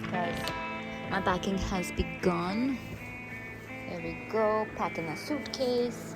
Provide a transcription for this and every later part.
Guys, my packing has begun. There we go, packing a suitcase,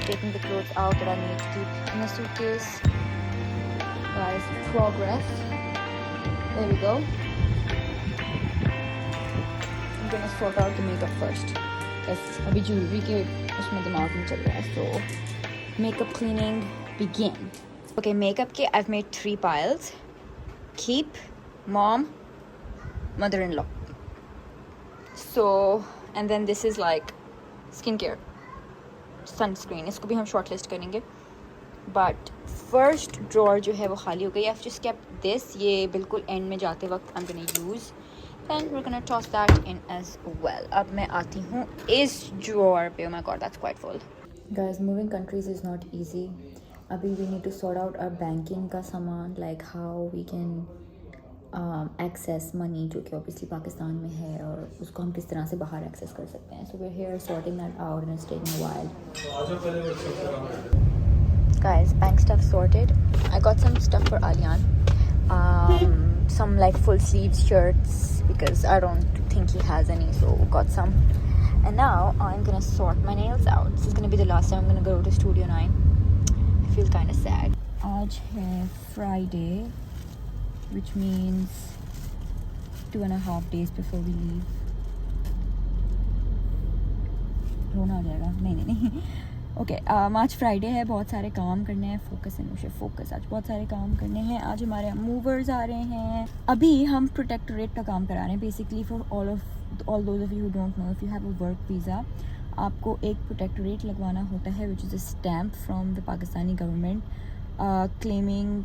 taking the clothes out that I need to keep in a suitcase. Guys, progress. There we go. I'm gonna sort out the makeup first. Because अभी jewelry के उसमें दिमाग नहीं चल रहा है. So makeup cleaning begin. Okay, makeup के I've made 3 piles. Keep, mom, mother-in-law. So and then this is like skincare, sunscreen. इसको भी हम shortlist करेंगे. But first drawer जो है वो खाली हो गई. I've just kept this. ये बिल्कुल end में जाते वक्त I'm gonna use. And we're gonna toss that in as well. अब मैं आती हूँ इस drawer पे. Oh my god, that's quite full. Guys, moving countries is not easy. Abhi we need to sort out our banking ka saman, like how we can access money जो कि obviously Pakistan में है और उसको हम किस तरह से बाहर access कर सकते हैं. So we're here sorting that out and it's taking a while. Guys, bank stuff sorted. I got some stuff for Alian. Some like full sleeves shirts because I don't think he has any, so got some. And now I'm gonna sort my nails out. This is gonna be the last time I'm gonna go to Studio 9. I feel kind of sad. आज है Friday, which means 2.5 days before we leave. रोना आ जाएगा. नहीं okay आज Friday है. बहुत सारे काम करने हैं. फोकस है मुझे, फोकस. आज बहुत सारे काम करने हैं. आज हमारे मूवर्स आ रहे हैं. अभी हम प्रोटेक्टोरेट का काम करा रहे हैं. Basically for all those of you who don't know, if you have a work visa आपको एक प्रोटेक्टोरेट लगवाना होता है which is a stamp from the Pakistani government claiming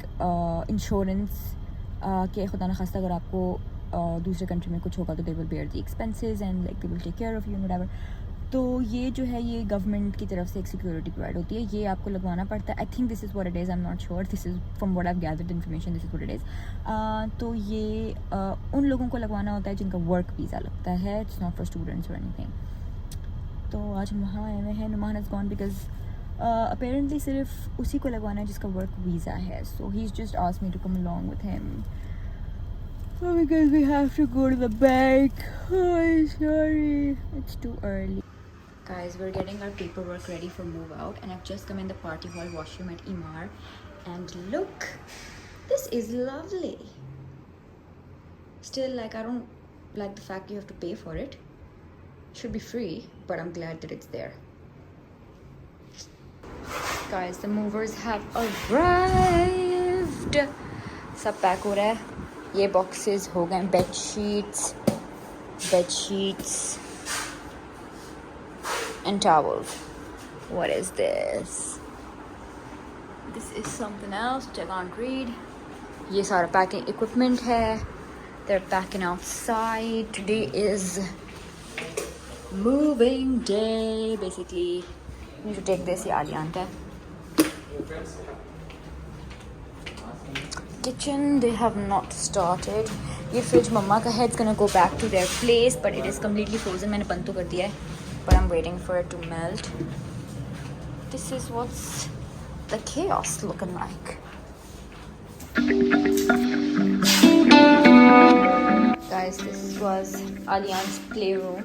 insurance कि खुदा न खास्ता अगर आपको दूसरे कंट्री में कुछ होगा तो they will bear the expenses and like they will take care of you whatever. तो ये जो है ये गवर्नमेंट की तरफ से एक सिक्योरिटी प्रोवाइड होती है. ये आपको लगवाना पड़ता है. आई think this is what it is. I am not sure. This is from what I have gathered information. This is what it is. तो ये उन लोगों को लगवाना होता है जिनका वर्क वीज़ा लगता है. इट्स नॉट फॉर स्टूडेंट्स और एनीथिंग. तो आज हम वहाँ आए हुए हैं. Numan is gone because apparently सिर्फ उसी को लगवाना है जिसका वर्क वीज़ा है. So he is just asked me to come along with him because we have to go to the bank. Oh, sorry, it's too early. Guys, we're getting our paperwork ready for move out and I've just come in the party hall washroom at Imar and look, this is lovely. Still, like, I don't like the fact you have to pay for it. Should be free, but I'm glad that it's there. Guys, the movers have arrived. सब pack हो रहा है. ये boxes हो गए. bedsheets and towels. What is this? This is something else which I can't read. ये सारा packing equipment है. They're packing outside. Today is moving day. Basically, you need to take this. ये आलियान का है. Kitchen, they have not started. ये fridge मम्मा का है. It's gonna go back to their place, but it is completely frozen. मैंने बंद तो कर दिया है, but I'm waiting for it to melt. This is what's the chaos looking like. Guys, this was Alian's playroom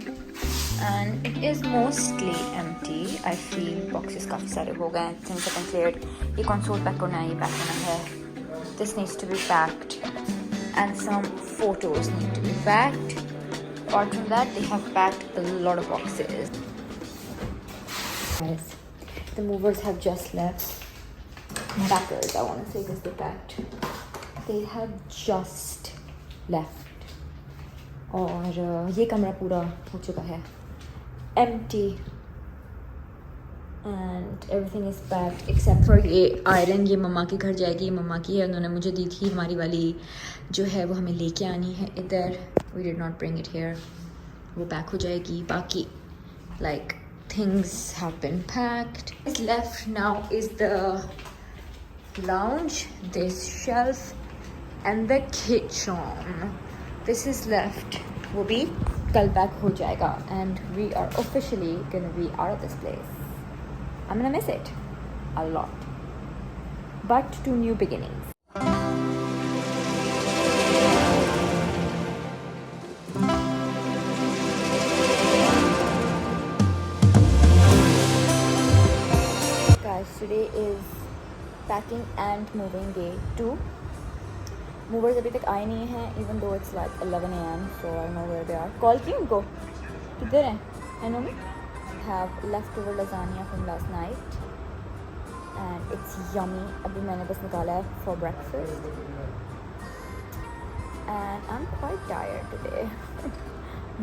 and it is mostly empty. I feel boxes काफ़ी सारे हो गए. Things have been cleared. ये console pack करना है, ये pack करना है. This needs to be packed and some photos need to be packed. Apart from that, they have packed a lot of boxes. Guys, the movers have just left. Packers, I want to say, because they packed. They have just left. और ये कमरा पूरा हो चुका है. Empty. And everything is packed except for ये iron. ये मम्मा के घर जाएगी. ये मम्मा की है, उन्होंने मुझे दी थी. हमारी वाली जो है वो हमें लेके आनी है इधर. We did not bring it here. वो पैक हो जाएगी. बाकी like things have been packed. What's left now is the lounge, this shelf and the kitchen. This is left. वो भी कल पैक हो जाएगा and we are officially gonna be out of this place. I'm gonna miss it a lot, but to new beginnings. packing and moving day 2. Movers अभी तक आए नहीं हैं, even though it's like 11 AM, so I know where they are. Call की उनको, किधर हैं? I know me. Have left over lasagna from last night and it's yummy. अभी मैंने बस निकाला है for breakfast and I am quite tired today.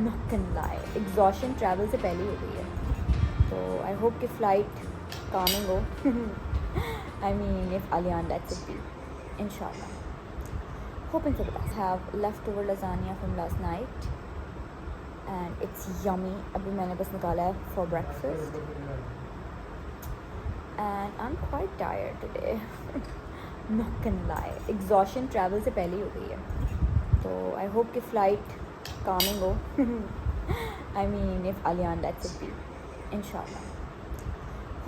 Not can lie, exhaustion travel से पहले ही हो गई है. तो आई होप कि फ़्लाइट कामिंग हो. I mean if Aliyan lets it be, inshallah. Hoping for the best. Have leftover lasagna from last night and it's yummy. अभी मैंने बस निकाला है for breakfast and I'm quite tired today. Not gonna lie, exhaustion travel से पहले ही हो गई है. तो I hope कि flight calming हो. I mean if Aliyan lets it be, inshallah.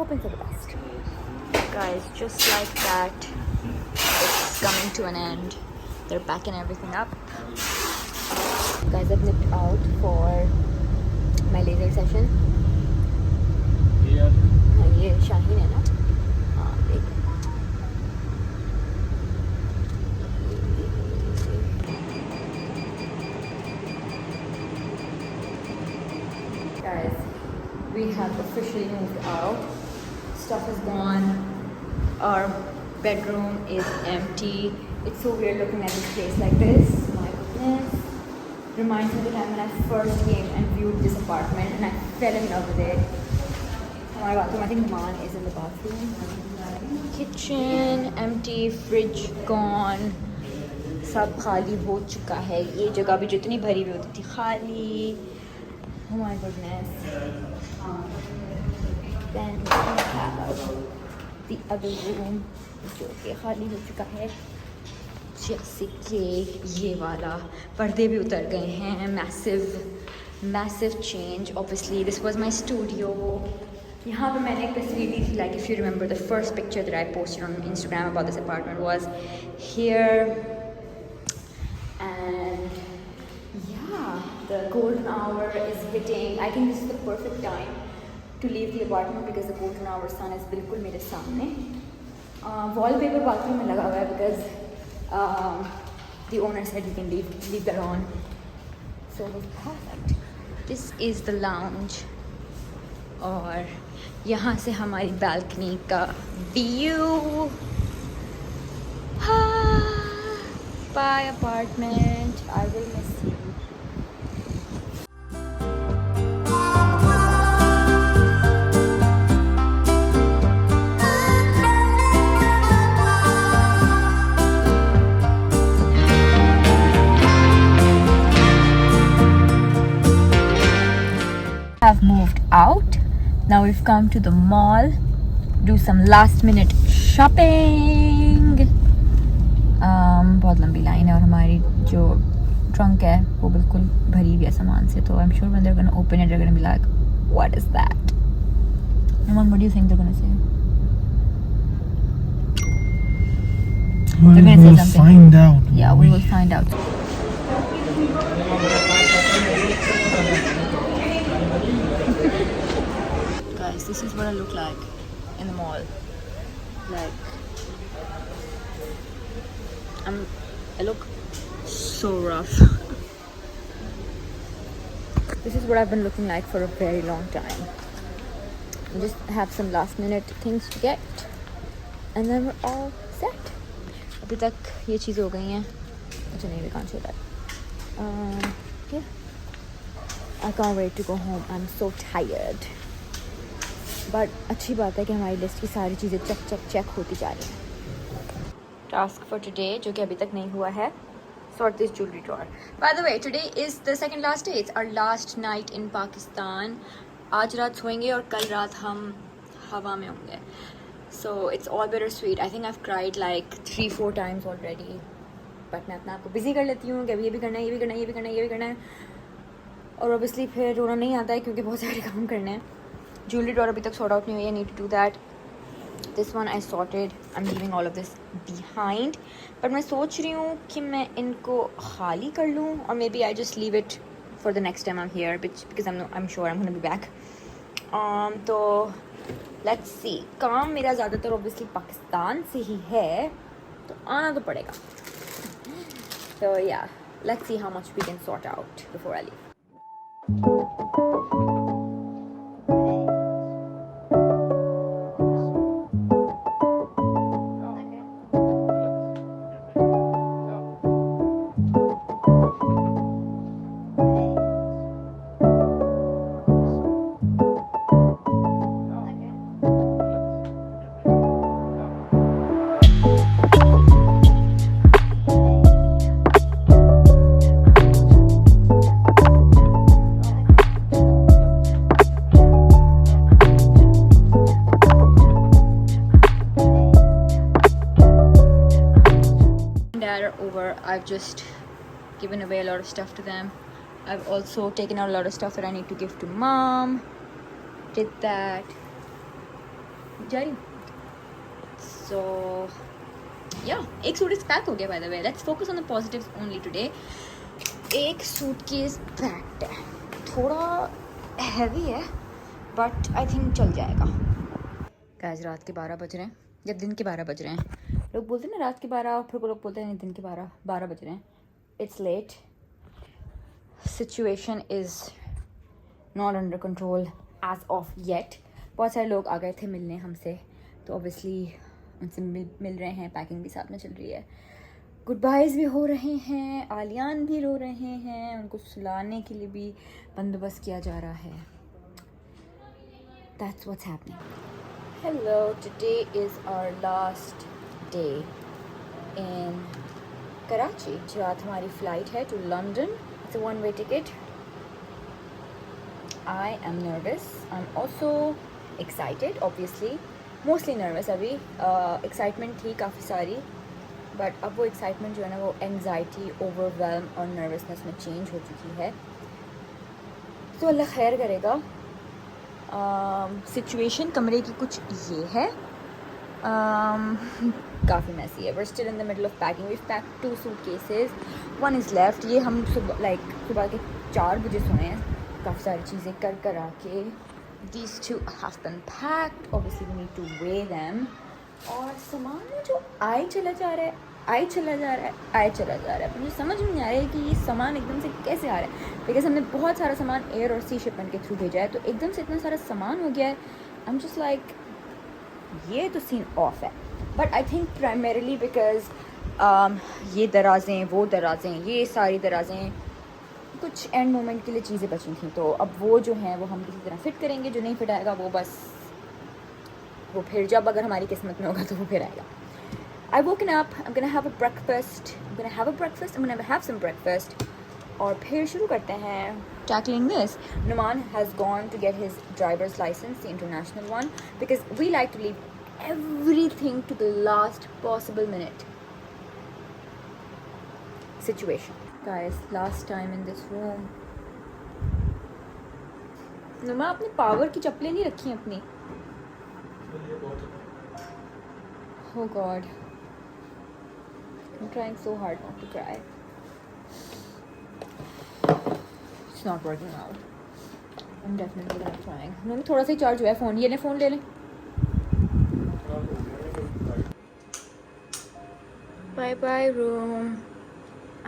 Hoping for the best. Guys, just like that, it's coming to an end. They're packing everything up. Guys, I've nipped out for my laser session. हाँ, ये शाहीन है ना? हाँ, देख. Guys, we have officially moved out. Stuff is gone. Our bedroom is empty. It's so weird looking at this place like this. My goodness. Reminds me of the time when I first came and viewed this apartment and I fell in love with it. हमारे bathroom, I think Maan is in the bathroom. Kitchen empty, fridge gone. सब खाली हो चुका है. ये जगह भी जितनी भरी हुई होती थी खाली. Oh my goodness. Then we have the other room जो कि खाली हो चुका है. जैसे कि ये वाला पर्दे भी उतर गए हैं. Massive change. Obviously this was my studio. यहाँ पे मैंने एक तस्वीर ली थी. Like if you remember the first picture that I posted on Instagram about this apartment was here and yeah the golden hour is hitting. I think this is the perfect time to leave the apartment because the golden hour sun is बिल्कुल मेरे सामने. Wallpaper bathroom में लगा हुआ है because the owner said you can leave that on, so it was perfect. This is the lounge और यहाँ से हमारी balcony का view. Bye apartment, I will miss you. Have moved out. Now we've come to the mall, do some last minute shopping. बहुत लंबी line है और हमारी जो ट्रंक है वो बिल्कुल भरी हुई है सामान से. तो I'm sure when they're gonna open it they're gonna be like, what is that? Mom, what do you think they're gonna say? They're gonna say something. Find out. Yeah, we will find out. Guys, this is what I look like in the mall. Like, I look so rough. This is what I've been looking like for a very long time. I just have some last minute things to get and then we're all set. अभी तक ये चीज़ हो गई हैं. अच्छा नहीं, we can't say that. Yeah. I can't wait to go home. I'm so tired. But अच्छी बात है कि हमारी लिस्ट की सारी चीज़ें चेक होती जा रही हैं. Task for today जो कि अभी तक नहीं हुआ है, sort this jewelry drawer. By the way, today is the second last day. It's our last night in Pakistan. आज रात सोएंगे और कल रात हम हवा में होंगे. So it's all bittersweet. I think I've cried like 3-4 times already. But मैं अपना आपको बिजी कर लेती हूँ कि अभी ये भी करना है, ये भी करना है, ये भी करना है, ये भी करना है. और ऑब्वियसली फिर रोना नहीं आता है क्योंकि बहुत सारे काम करने हैं. ज्वेलरी ड्रॉर अभी तक सॉर्ट आउट नहीं हुई है. Need to do that. This one I sorted. I am leaving all of this behind. But मैं सोच रही हूँ कि मैं इनको खाली कर लूँ और maybe I just leave it for the next time I am here because I am sure I am gonna be back. तो लेट्स सी. काम मेरा ज़्यादातर ऑब्वियसली पाकिस्तान से ही है, तो आना तो पड़ेगा. तो yeah, let's see how much we can sort out before I leave. I've just given away a lot of stuff to them. I've also taken out a lot of stuff that I need to give to mom. Did that. Jari. So yeah, एक suitcase pack हो गया by the way. Let's focus on the positives only today. एक suitcase packed है. थोड़ा heavy है, but I think चल जाएगा. Guys, रात के 12 बज रहे हैं या दिन के 12 बज रहे हैं. लोग बोलते हैं ना रात के 12, फिर लोग बोलते हैं दिन के 12 बज रहे हैं. It's late. Situation is not under control as of yet. बहुत सारे लोग आ गए थे मिलने हमसे, तो ऑब्वियसली उनसे मिल रहे हैं. पैकिंग भी साथ में चल रही है. गुड बाइज़ भी हो रहे हैं. आलियान भी रो रहे हैं. उनको सुलाने के लिए भी बंदोबस्त किया जा रहा है. That's what's happening. Hello, today is our last day in Karachi. रात हमारी फ़्लाइट है to London. It's a one-way ticket. I am nervous. I'm also excited, obviously. Mostly nervous अभी. Excitement थी काफ़ी सारी, but अब वो excitement जो है ना वो anxiety, overwhelm और nervousness में change हो चुकी है. तो अल्लाह खैर करेगा. Situation कमरे की कुछ ये है. काफ़ी मैसी है. We're still in the middle of packing. We've packed 2 suitcases. One is left. ये हम सुबह के 4 बजे सोए हैं. काफ़ी सारी चीज़ें कर आके. These 2 have been packed. Obviously we need to weigh them. और सामान जो आए चला जा रहा है. मुझे समझ नहीं आ रहा है कि ये सामान एकदम से कैसे आ रहा है. बिकॉज हमने बहुत सारा सामान एयर और सी शिपमेंट के थ्रू भेजा है, तो एकदम से इतना सारा सामान हो गया है. आई एम जस्ट लाइक, ये तो सीन ऑफ है. But I think primarily because ये दराज़ें, वो दराज़ें, ये सारी दराज़ें कुछ एंड मोमेंट के लिए चीज़ें बची थी, तो अब वो जो हैं वो हम किसी तरह फिट करेंगे. जो नहीं फिट आएगा वो बस वो फिर जब अगर हमारी किस्मत में होगा तो वो फिर आएगा. I woken up. I'm gonna have a breakfast. I'm gonna have some breakfast. और फिर शुरू करते हैं tackling this. Numan has gone to get his driver's license, the international one, because we like to leave everything to the last possible minute. Situation. Guys, last time in this room. नुमा अपने power की चप्पलें नहीं रखी अपनी. Oh God. I'm trying so hard not to cry. It's not working out. I'm definitely not trying. नुमा थोड़ा सा ही चार्ज हुआ है फ़ोन. ये ले फ़ोन ले लें. Bye bye room.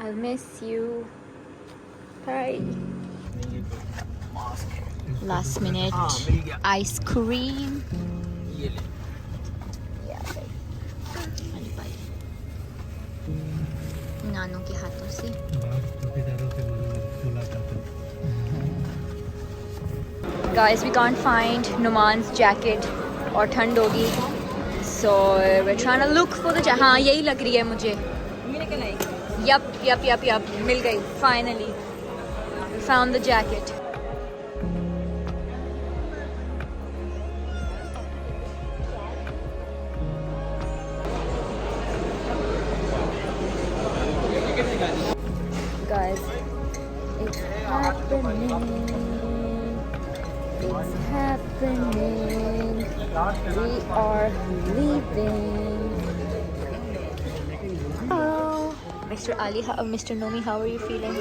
I'll miss you. Bye. Last minute ice cream. Yeah, bye. नानों के हाथों से. Guys, we can't find Numan's jacket और ठंड होगी, so we're trying to look for the हाँ यही लग रही है मुझे. यप मिल गई finally. We found the jacket. Guys, it's happening. It's happening. We are leaving. Oh, Mr. Ali, Mr. Nomi, how are you feeling?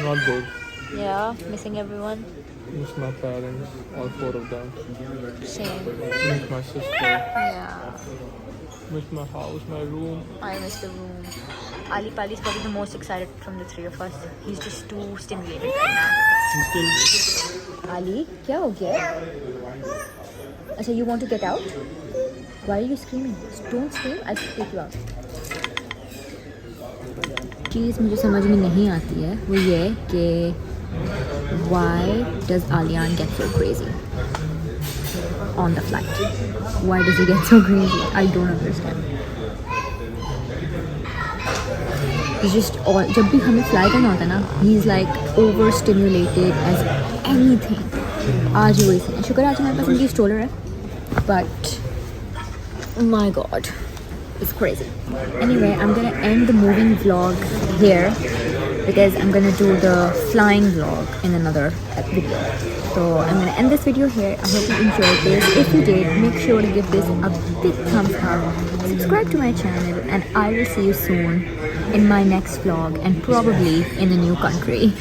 Not good. Yeah, missing everyone. Miss my parents, all 4 of them. Same. Miss my sister. Yeah, Miss my house, my room. I miss the room. Ali Pali is probably the most excited from the three of us. He's just too stimulated right now. I'm still Ali, क्या हो गया? अच्छा, you want to get out? Why are you screaming? Don't scream. I'll take you out. चीज़ मुझे समझ में नहीं आती है वो ये कि why does Alian get so crazy on the flight? Why does he get so crazy? I don't understand. He's just all जब भी हमें फ्लाई करना होता है ना he's like overstimulated as anything. आज ही वही सीन है. शुक्र है आज हमारे पास उनकी स्ट्रोलर है but my god, it's crazy. Anyway, I'm gonna end the moving vlog here because I'm gonna do the flying vlog in another video. So I'm gonna end this video here. I hope you enjoyed this. If you did, make sure to give this a big thumbs up, subscribe to my channel, and I will see you soon in my next vlog and probably in a new country.